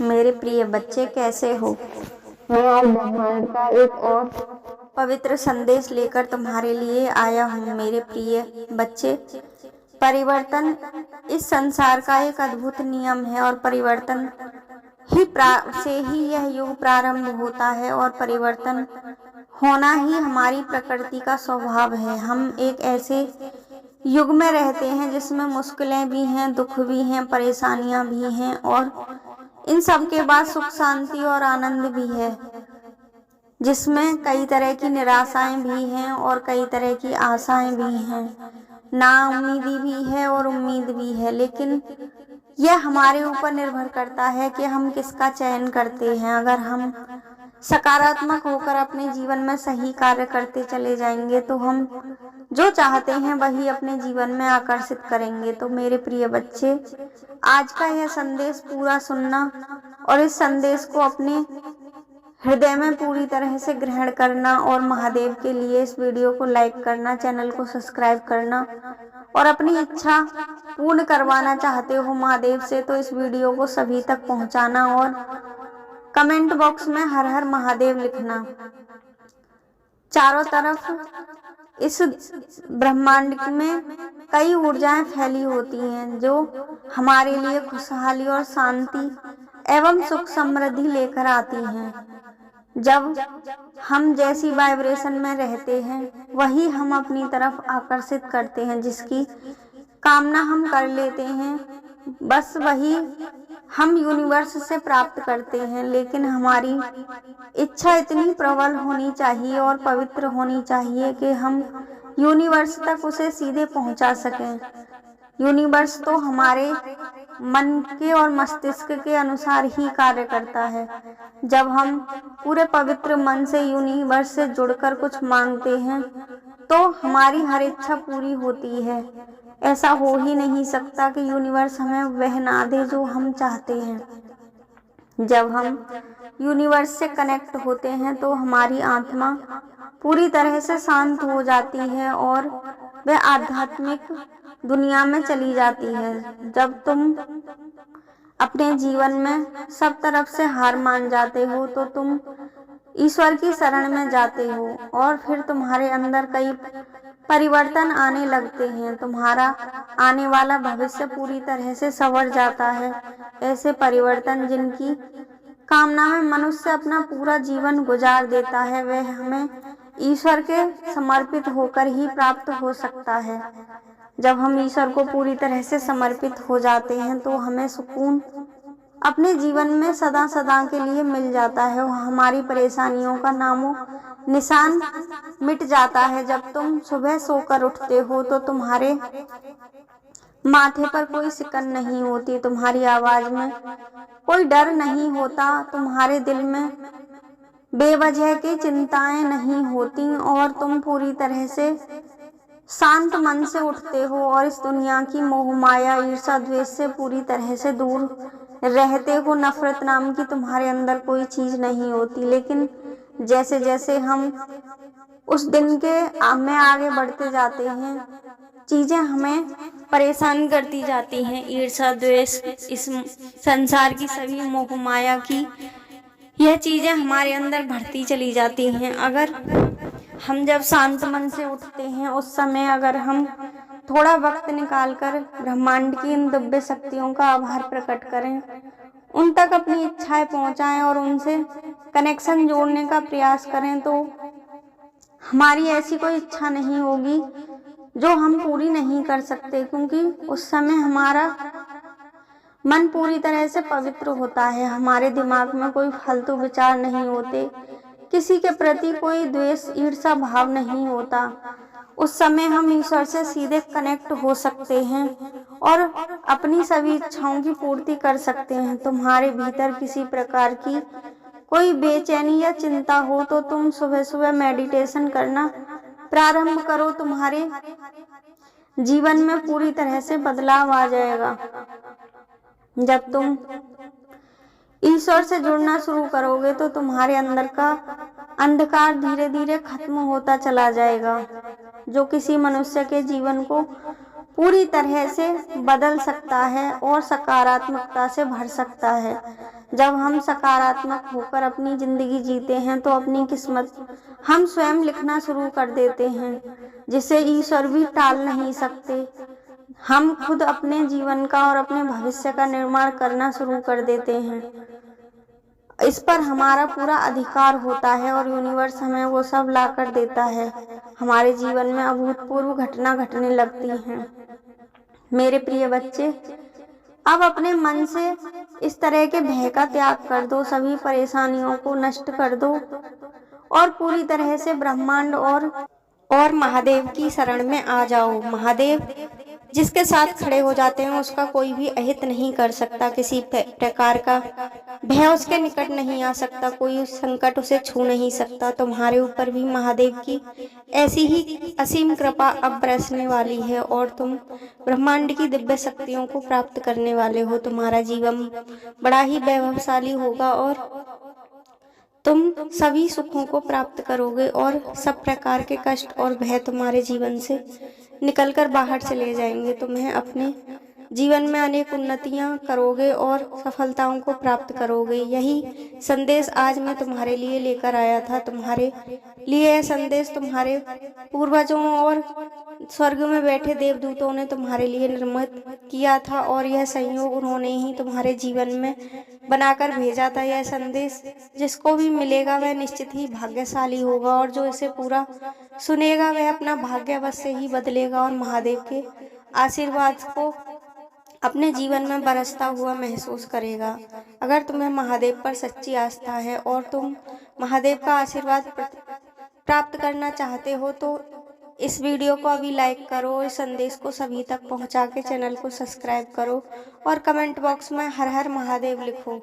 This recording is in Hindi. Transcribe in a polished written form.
मेरे प्रिय बच्चे, कैसे हो? मैं आज ब्रह्मांड का एक और पवित्र संदेश लेकर तुम्हारे लिए आया हूँ। मेरे प्रिय बच्चे, परिवर्तन इस संसार का एक अद्भुत नियम है और परिवर्तन से ही यह युग प्रारंभ होता है और परिवर्तन होना ही हमारी प्रकृति का स्वभाव है। हम एक ऐसे युग में रहते हैं जिसमें मुश्किलें भी हैं, दुख भी हैं, परेशानियां भी हैं और इन सब के बाद सुख, शांति और आनंद भी है, जिसमें कई तरह की निराशाएं भी हैं और कई तरह की आशाएं भी हैं, नाउम्मीदी भी है और उम्मीद भी है। लेकिन यह हमारे ऊपर निर्भर करता है कि हम किसका चयन करते हैं। अगर हम सकारात्मक होकर अपने जीवन में सही कार्य करते चले जाएंगे तो हम जो चाहते हैं वही अपने जीवन में आकर्षित करेंगे। तो मेरे प्रिय बच्चे, आज का यह संदेश पूरा सुनना और इस संदेश को अपने हृदय में पूरी तरह से ग्रहण करना और महादेव के लिए इस वीडियो को लाइक करना, चैनल को सब्सक्राइब करना और अपनी इच्छा पूर्ण करवाना चाहते हो महादेव से तो इस वीडियो को सभी तक पहुंचाना और कमेंट बॉक्स में हर हर महादेव लिखना। चारों तरफ इस ब्रह्मांड में कई ऊर्जाएं फैली होती हैं जो हमारे लिए खुशहाली और शांति एवं सुख समृद्धि लेकर आती हैं। जब हम जैसी वाइब्रेशन में रहते हैं वही हम अपनी तरफ आकर्षित करते हैं। जिसकी कामना हम कर लेते हैं बस वही हम यूनिवर्स से प्राप्त करते हैं। लेकिन हमारी इच्छा इतनी प्रबल होनी चाहिए और पवित्र होनी चाहिए कि हम यूनिवर्स तक उसे सीधे पहुंचा सकें। यूनिवर्स तो हमारे मन के और मस्तिष्क के अनुसार ही कार्य करता है। जब हम पूरे पवित्र मन से यूनिवर्स से जुड़कर कुछ मांगते हैं तो हमारी हर इच्छा पूरी होती है। ऐसा हो ही नहीं सकता कि यूनिवर्स हमें वह ना दे जो हम चाहते हैं। जब हम यूनिवर्स से कनेक्ट होते हैं तो हमारी आत्मा पूरी तरह से शांत हो जाती है और वह आध्यात्मिक दुनिया में चली जाती है। जब तुम अपने जीवन में सब तरफ से हार मान जाते हो तो तुम ईश्वर की शरण में जाते हो और फिर तुम्हारे अंदर कई परिवर्तन आने लगते हैं। तुम्हारा आने वाला भविष्य पूरी तरह से संवर जाता है। ऐसे परिवर्तन जिनकी कामना में मनुष्य अपना पूरा जीवन गुजार देता है वह हमें ईश्वर के समर्पित होकर ही प्राप्त हो सकता है। जब हम ईश्वर को पूरी तरह से समर्पित हो जाते हैं तो हमें सुकून अपने जीवन में सदा सदा के लिए मिल जाता है। हमारी परेशानियों का नामो निशान मिट जाता है। जब तुम सुबह सोकर उठते हो तो तुम्हारे माथे पर कोई सिकन नहीं होती, तुम्हारी आवाज में कोई डर नहीं होता, तुम्हारे दिल में बेवजह की चिंताएं नहीं होती और तुम पूरी तरह से शांत मन से उठते हो और इस दुनिया की मोह माया ईर्ष्या द्वेष से पूरी तरह से दूर रहते हो। नफरत नाम की तुम्हारे अंदर कोई चीज नहीं होती। लेकिन जैसे जैसे हम उस दिन के में आगे बढ़ते जाते हैं चीजें हमें परेशान करती जाती हैं। ईर्ष्या द्वेष, इस संसार की सभी मोह माया की यह चीजें हमारे अंदर बढ़ती चली जाती हैं। अगर हम जब शांत मन से उठते हैं उस समय अगर हम थोड़ा वक्त निकालकर ब्रह्मांड की इन दिव्य शक्तियों का आभार प्रकट करें, उन तक अपनी इच्छाएं पहुंचाएं और उनसे कनेक्शन जोड़ने का प्रयास करें तो हमारी ऐसी कोई इच्छा नहीं होगी जो हम पूरी नहीं कर सकते, क्योंकि उस समय हमारा मन पूरी तरह से पवित्र होता है। हमारे दिमाग में कोई फालतू विचार नहीं होते, किसी के प्रति कोई द्वेष ईर्ष्या भाव नहीं होता। उस समय हम ईश्वर से सीधे कनेक्ट हो सकते हैं और अपनी सभी इच्छाओं की पूर्ति कर सकते हैं। तुम्हारे भीतर किसी प्रकार की कोई बेचैनी या चिंता हो तो तुम सुबह सुबह मेडिटेशन करना प्रारंभ करो, तुम्हारे जीवन में पूरी तरह से बदलाव आ जाएगा। जब तुम ईश्वर से जुड़ना शुरू करोगे तो तुम्हारे अंदर का अंधकार धीरे धीरे खत्म होता चला जाएगा, जो किसी मनुष्य के जीवन को पूरी तरह से बदल सकता है और सकारात्मकता से भर सकता है। जब हम सकारात्मक होकर अपनी ज़िंदगी जीते हैं तो अपनी किस्मत हम स्वयं लिखना शुरू कर देते हैं, जिसे ईश्वर भी टाल नहीं सकते। हम खुद अपने जीवन का और अपने भविष्य का निर्माण करना शुरू कर देते हैं। इस पर हमारा पूरा अधिकार होता है और यूनिवर्स हमें वो सब ला कर देता है। हमारे जीवन में अभूतपूर्व घटना घटने लगती हैं। मेरे प्रिय बच्चे, अब अपने मन से इस तरह के भय का त्याग कर दो, सभी परेशानियों को नष्ट कर दो और पूरी तरह से ब्रह्मांड और महादेव की शरण में आ जाओ। महादेव जिसके साथ खड़े हो जाते हैं उसका कोई भी अहित नहीं कर सकता, किसी प्रकार का भय उसके निकट नहीं आ सकता, कोई संकट उसे छू नहीं सकता। तुम्हारे ऊपर भी महादेव की ऐसी ही असीम कृपा अब बरसने वाली है और तुम ब्रह्मांड की दिव्य शक्तियों को प्राप्त करने वाले हो। तुम्हारा जीवन बड़ा ही वैभवशाली होगा और तुम सभी सुखों को प्राप्त करोगे और सब प्रकार के कष्ट और भय तुम्हारे जीवन से निकलकर बाहर चले जाएंगे। तुम्हें अपने जीवन में अनेक उन्नतियां करोगे और सफलताओं को प्राप्त करोगे। यही संदेश आज मैं तुम्हारे लिए लेकर आया था। तुम्हारे लिए यह संदेश तुम्हारे पूर्वजों और स्वर्ग में बैठे देवदूतों ने तुम्हारे लिए निर्मित किया था और यह संयोग उन्होंने ही तुम्हारे जीवन में बनाकर भेजा था। यह संदेश जिसको भी मिलेगा वह निश्चित ही भाग्यशाली होगा और जो इसे पूरा सुनेगा वह अपना भाग्य अवश्य ही बदलेगा और महादेव के आशीर्वाद को अपने जीवन में बरसता हुआ महसूस करेगा। अगर तुम्हें महादेव पर सच्ची आस्था है और तुम महादेव का आशीर्वाद प्राप्त करना चाहते हो तो इस वीडियो को अभी लाइक करो, इस संदेश को सभी तक पहुंचा के चैनल को सब्सक्राइब करो और कमेंट बॉक्स में हर हर महादेव लिखो।